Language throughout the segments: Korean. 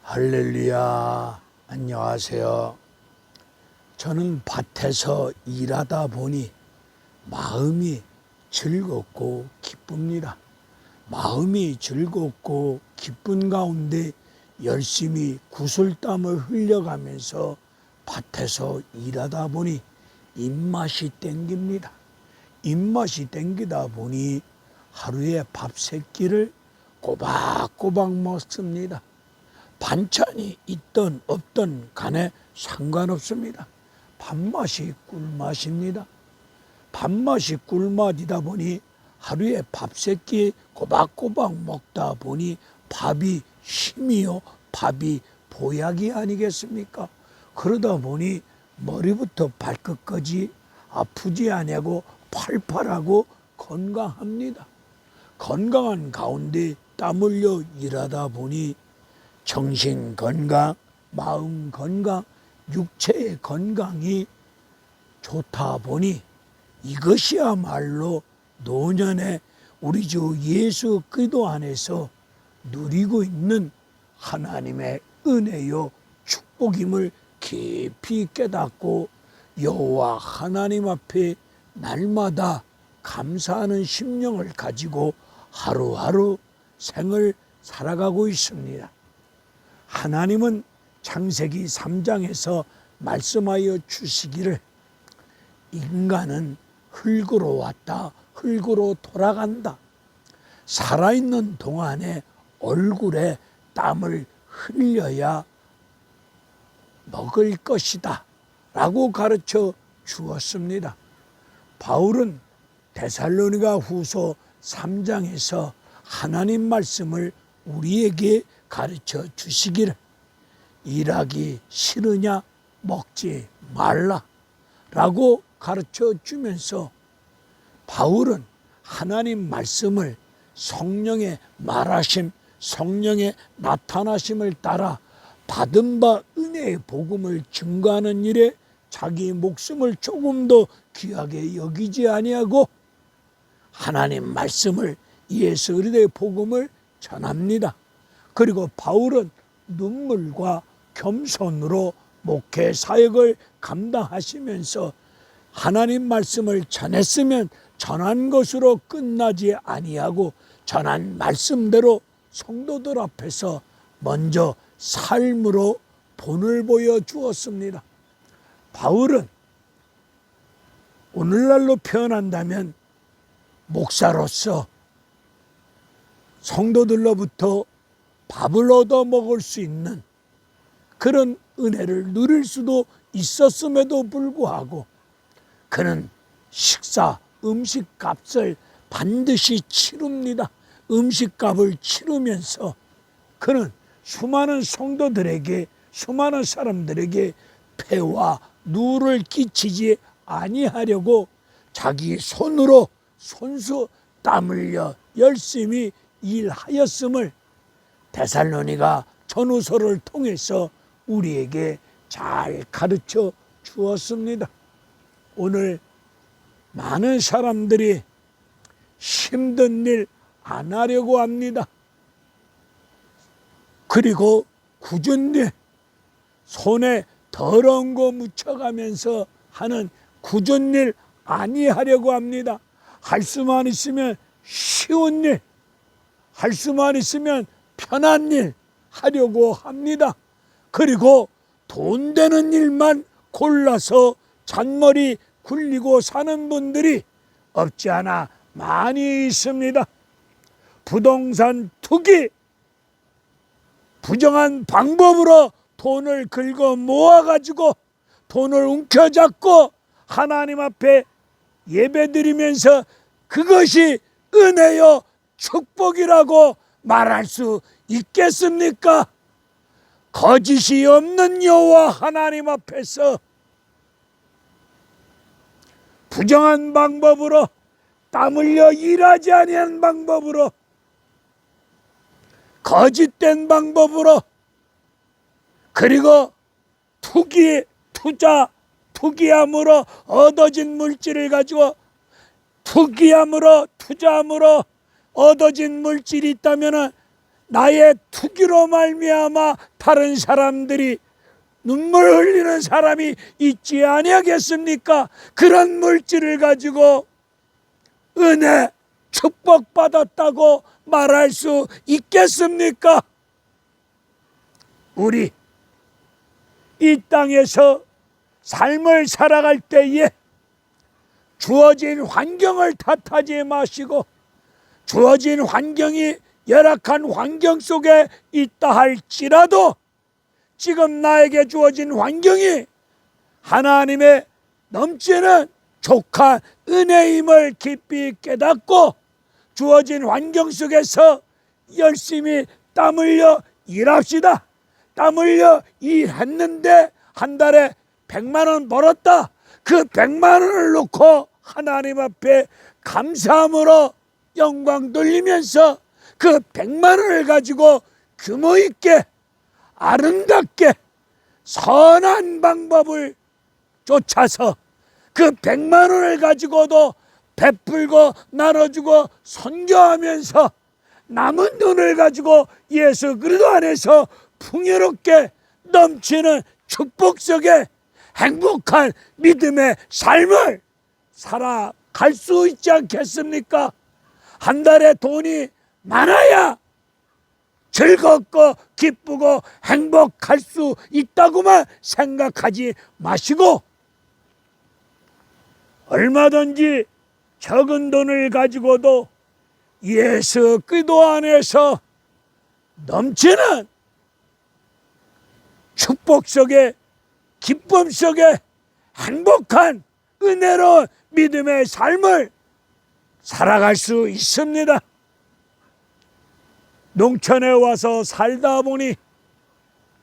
할렐루야, 안녕하세요. 저는 밭에서 일하다 보니 마음이 즐겁고 기쁩니다. 마음이 즐겁고 기쁜 가운데 열심히 구슬땀을 흘려가면서 밭에서 일하다 보니 입맛이 땡깁니다. 입맛이 땡기다 보니 하루에 밥 세 끼를 꼬박꼬박 먹습니다. 반찬이 있든 없든 간에 상관없습니다. 밥맛이 꿀맛입니다. 밥맛이 꿀맛이다 보니 하루에 밥 세 끼 꼬박꼬박 먹다 보니 밥이 힘이요, 밥이 보약이 아니겠습니까? 그러다 보니 머리부터 발끝까지 아프지 아니하고 팔팔하고 건강합니다. 건강한 가운데 땀 흘려 일하다 보니 정신 건강, 마음 건강, 육체의 건강이 좋다 보니 이것이야말로 노년에 우리 주 예수 그리스도 안에서 누리고 있는 하나님의 은혜요 축복임을 깊이 깨닫고 여호와 하나님 앞에 날마다 감사하는 심령을 가지고 하루하루 생을 살아가고 있습니다. 하나님은 창세기 3장에서 말씀하여 주시기를 인간은 흙으로 왔다 흙으로 돌아간다. 살아있는 동안에 얼굴에 땀을 흘려야 먹을 것이다 라고 가르쳐 주었습니다. 바울은 데살로니가 후서 3장에서 하나님 말씀을 우리에게 가르쳐 주시기를 일하기 싫으냐 먹지 말라 라고 가르쳐 주면서 바울은 하나님 말씀을 성령의 말하심, 성령의 나타나심을 따라 받은 바 은혜의 복음을 증거하는 일에 자기 목숨을 조금도 귀하게 여기지 아니하고 하나님 말씀을 예수 그리스도의 복음을 전합니다. 그리고 바울은 눈물과 겸손으로 목회 사역을 감당하시면서 하나님 말씀을 전했으면 전한 것으로 끝나지 아니하고 전한 말씀대로 성도들 앞에서 먼저 삶으로 본을 보여 주었습니다. 바울은 오늘날로 표현한다면 목사로서 성도들로부터 밥을 얻어 먹을 수 있는 그런 은혜를 누릴 수도 있었음에도 불구하고 그는 음식값을 반드시 치릅니다. 음식값을 치르면서 그는 수많은 성도들에게 수많은 사람들에게 폐와 누를 끼치지 아니하려고 자기 손으로 손수 땀 흘려 열심히 일하였음을 데살로니가 전후서를 통해서 우리에게 잘 가르쳐 주었습니다. 오늘 많은 사람들이 힘든 일 안 하려고 합니다. 그리고 굳은 일, 손에 더러운 거 묻혀가면서 하는 굳은 일 아니하려고 합니다. 할 수만 있으면 쉬운 일, 할 수만 있으면 편한 일 하려고 합니다. 그리고 돈 되는 일만 골라서 잔머리 굴리고 사는 분들이 없지 않아 많이 있습니다. 부동산 투기, 부정한 방법으로 돈을 긁어 모아가지고 돈을 움켜잡고 하나님 앞에 예배드리면서 그것이 은혜요 축복이라고 말할 수 있겠습니까? 거짓이 없는 여호와 하나님 앞에서 부정한 방법으로 땀 흘려 일하지 아니한 방법으로 거짓된 방법으로 그리고 투기함으로 얻어진 물질을 가지고 투기함으로 투자함으로 얻어진 물질이 있다면 나의 투기로 말미암아 다른 사람들이 눈물 흘리는 사람이 있지 아니하겠습니까? 그런 물질을 가지고 은혜, 축복받았다고 말할 수 있겠습니까? 우리 이 땅에서 삶을 살아갈 때에 주어진 환경을 탓하지 마시고, 주어진 환경이 열악한 환경 속에 있다 할지라도 지금 나에게 주어진 환경이 하나님의 넘치는 족한 은혜임을 깊이 깨닫고 주어진 환경 속에서 열심히 땀 흘려 일합시다. 땀 흘려 일했는데 한 달에 100만 원 벌었다. 그 100만 원을 놓고 하나님 앞에 감사함으로 영광 돌리면서 그 100만 원을 가지고 규모 있게 아름답게 선한 방법을 쫓아서 그 100만 원을 가지고도 베풀고 나눠주고 선교하면서 남은 돈을 가지고 예수 그리스도 안에서 풍요롭게 넘치는 축복 속에 행복한 믿음의 삶을 살아갈 수 있지 않겠습니까? 한 달에 돈이 많아야 즐겁고 기쁘고 행복할 수 있다고만 생각하지 마시고, 얼마든지 적은 돈을 가지고도 예수 그리스도 안에서 넘치는 축복 속에 기쁨 속에 행복한 은혜로운 믿음의 삶을 살아갈 수 있습니다. 농촌에 와서 살다 보니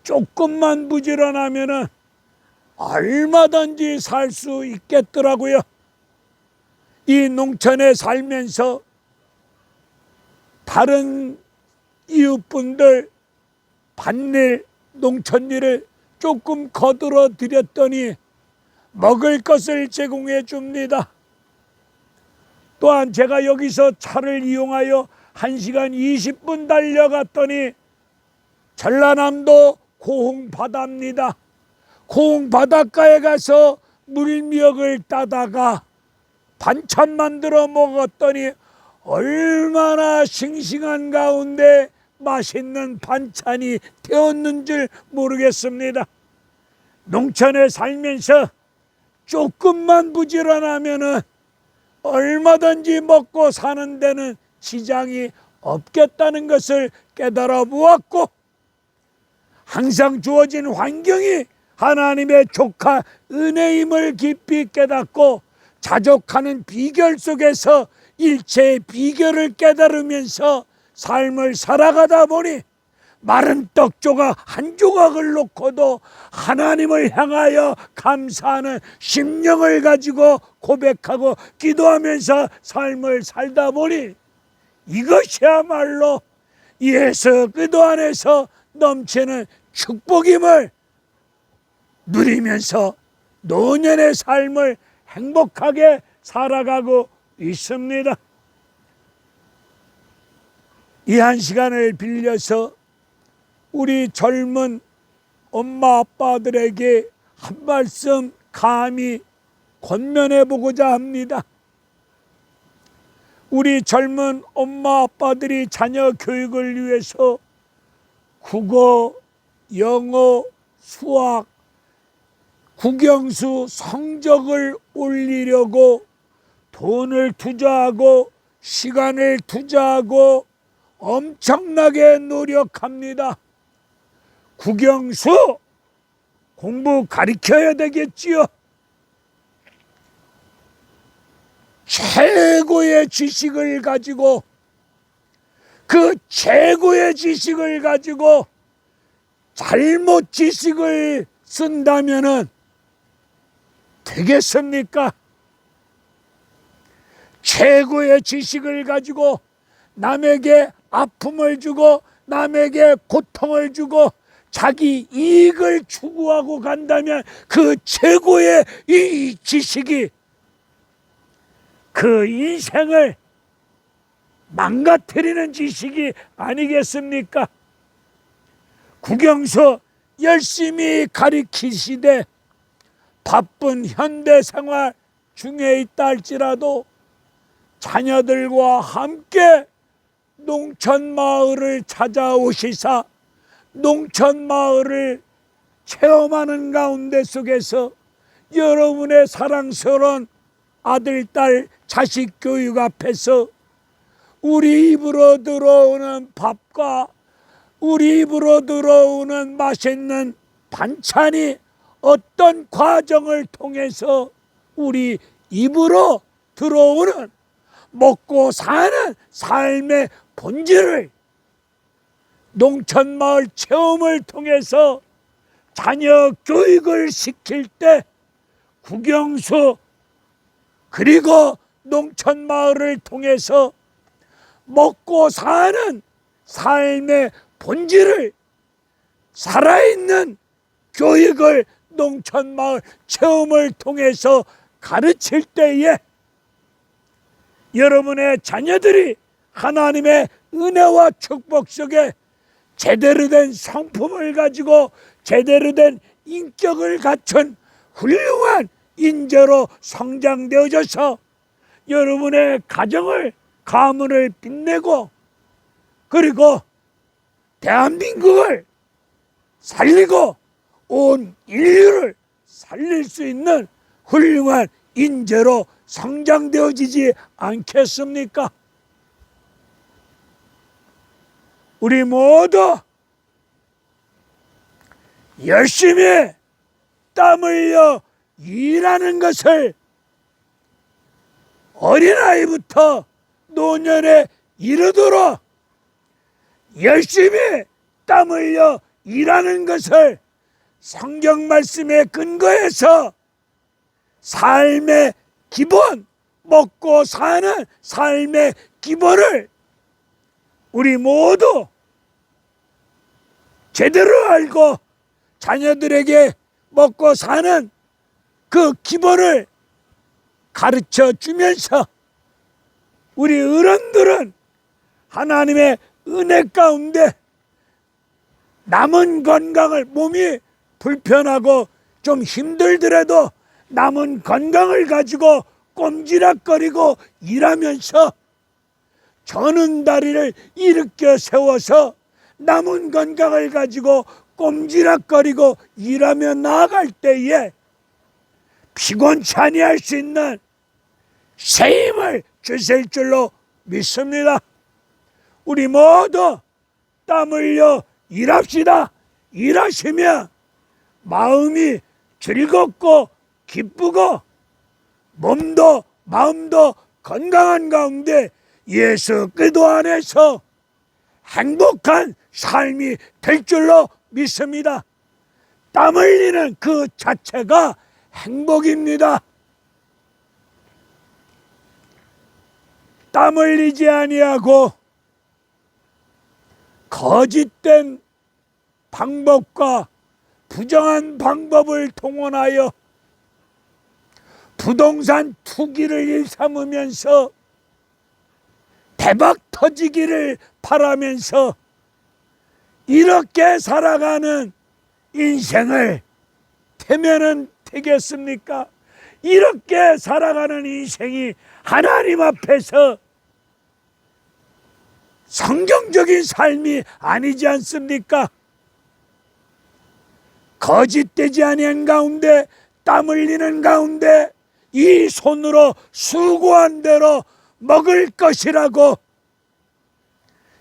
조금만 부지런하면은 얼마든지 살 수 있겠더라고요. 이 농촌에 살면서 다른 이웃분들 밭일, 농촌일을 조금 거들어 드렸더니 먹을 것을 제공해 줍니다. 또한 제가 여기서 차를 이용하여 1시간 20분 달려갔더니 전라남도 고흥바다입니다. 고흥바닷가에 가서 물미역을 따다가 반찬 만들어 먹었더니 얼마나 싱싱한 가운데 맛있는 반찬이 되었는 줄 모르겠습니다. 농촌에 살면서 조금만 부지런하면은 얼마든지 먹고 사는 데는 지장이 없겠다는 것을 깨달아 보았고, 항상 주어진 환경이 하나님의 족한 은혜임을 깊이 깨닫고 자족하는 비결 속에서 일체의 비결을 깨달으면서 삶을 살아가다 보니 마른 떡 조각 한 조각을 놓고도 하나님을 향하여 감사하는 심령을 가지고 고백하고 기도하면서 삶을 살다 보니 이것이야말로 예수 그리스도 안에서 넘치는 축복임을 누리면서 노년의 삶을 행복하게 살아가고 있습니다. 이 한 시간을 빌려서 우리 젊은 엄마 아빠들에게 한 말씀 감히 권면해 보고자 합니다. 우리 젊은 엄마 아빠들이 자녀 교육을 위해서 국어, 영어, 수학, 국영수 성적을 올리려고 돈을 투자하고 시간을 투자하고 엄청나게 노력합니다. 국영수 공부 가르쳐야 되겠지요. 최고의 지식을 가지고 그 최고의 지식을 가지고 잘못 지식을 쓴다면은 되겠습니까? 최고의 지식을 가지고 남에게 아픔을 주고 남에게 고통을 주고 자기 이익을 추구하고 간다면 그 최고의 이 지식이 그 인생을 망가뜨리는 지식이 아니겠습니까? 국영수 열심히 가르치시되 바쁜 현대 생활 중에 있다 할지라도 자녀들과 함께 농촌 마을을 찾아오시사 농촌 마을을 체험하는 가운데 속에서 여러분의 사랑스러운 아들, 딸, 자식 교육 앞에서 우리 입으로 들어오는 밥과 우리 입으로 들어오는 맛있는 반찬이 어떤 과정을 통해서 우리 입으로 들어오는 먹고 사는 삶의 본질을 농촌마을 체험을 통해서 자녀 교육을 시킬 때 국영수 그리고 농촌마을을 통해서 먹고 사는 삶의 본질을 살아있는 교육을 농촌마을 체험을 통해서 가르칠 때에 여러분의 자녀들이 하나님의 은혜와 축복 속에 제대로 된 성품을 가지고 제대로 된 인격을 갖춘 훌륭한 인재로 성장되어져서 여러분의 가정을 가문을 빛내고 그리고 대한민국을 살리고 온 인류를 살릴 수 있는 훌륭한 인재로 성장되어지지 않겠습니까? 우리 모두 열심히 땀 흘려 일하는 것을 어린아이부터 노년에 이르도록 열심히 땀 흘려 일하는 것을 성경 말씀에 근거해서 삶의 기본, 먹고 사는 삶의 기본을 우리 모두 제대로 알고 자녀들에게 먹고 사는 그 기본을 가르쳐 주면서 우리 어른들은 하나님의 은혜 가운데 남은 건강을 몸이 불편하고 좀 힘들더라도 남은 건강을 가지고 꼼지락거리고 일하면서 저는 다리를 일으켜 세워서 남은 건강을 가지고 꼼지락거리고 일하며 나아갈 때에 피곤치 아니할 수 있는 새 힘을 주실 줄로 믿습니다. 우리 모두 땀 흘려 일합시다. 일하시면 마음이 즐겁고 기쁘고 몸도 마음도 건강한 가운데 예수 그리스도 안에서 행복한 삶이 될 줄로 믿습니다. 땀 흘리는 그 자체가 행복입니다. 땀 흘리지 아니하고 거짓된 방법과 부정한 방법을 동원하여 부동산 투기를 일삼으면서 대박 터지기를 바라면서 이렇게 살아가는 인생을 되면은 되겠습니까? 이렇게 살아가는 인생이 하나님 앞에서 성경적인 삶이 아니지 않습니까? 거짓되지 아니한 가운데 땀 흘리는 가운데 이 손으로 수고한 대로 먹을 것이라고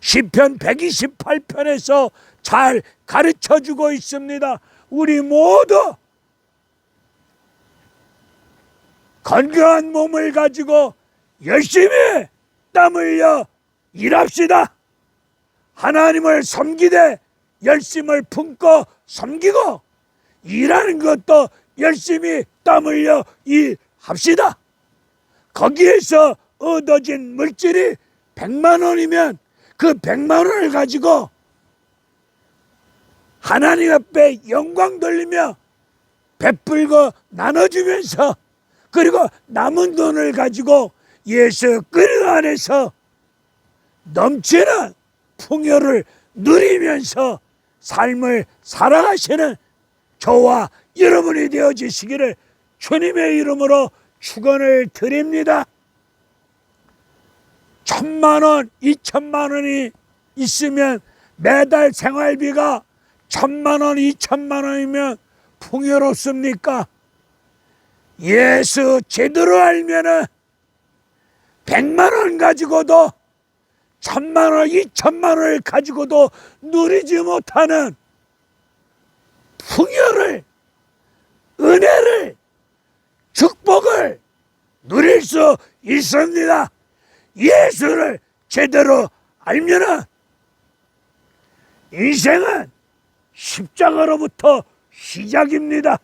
시편 128편에서 잘 가르쳐주고 있습니다. 우리 모두 건강한 몸을 가지고 열심히 땀 흘려 일합시다. 하나님을 섬기되 열심을 품고 섬기고 일하는 것도 열심히 땀 흘려 일합시다. 거기에서 얻어진 물질이 100만 원이면 그 100만 원을 가지고 하나님 앞에 영광 돌리며 베풀고 나눠주면서 그리고 남은 돈을 가지고 예수 그리스도 안에서 넘치는 풍요를 누리면서 삶을 살아가시는 저와 여러분이 되어지시기를 주님의 이름으로 축원을 드립니다. 1,000만 원, 2,000만 원이 있으면 매달 생활비가 1,000만 원, 2,000만 원이면 풍요롭습니까? 예수 제대로 알면은 100만 원 가지고도 1,000만 원, 2,000만 원을 가지고도 누리지 못하는 풍요를, 은혜를, 축복을 누릴 수 있습니다. 예수를 제대로 알면은 인생은 십자가로부터 시작입니다.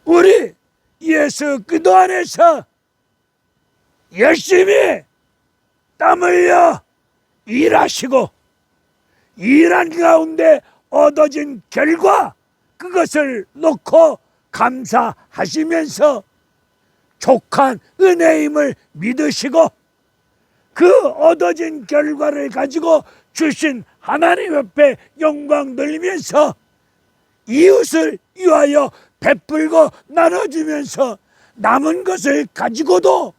우리 예수 그리스도 안에서 열심히 땀 흘려 일하시고 일한 가운데 얻어진 결과 그것을 놓고 감사하시면서 족한 은혜임을 믿으시고 그 얻어진 결과를 가지고 주신 하나님 앞에 영광 돌리면서 이웃을 위하여 베풀고 나눠주면서 남은 것을 가지고도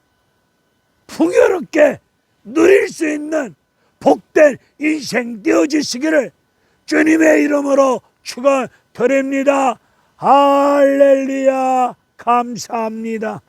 풍요롭게 누릴 수 있는 복된 인생 되어지시기를 주님의 이름으로 축원드립니다. 할렐루야. 감사합니다.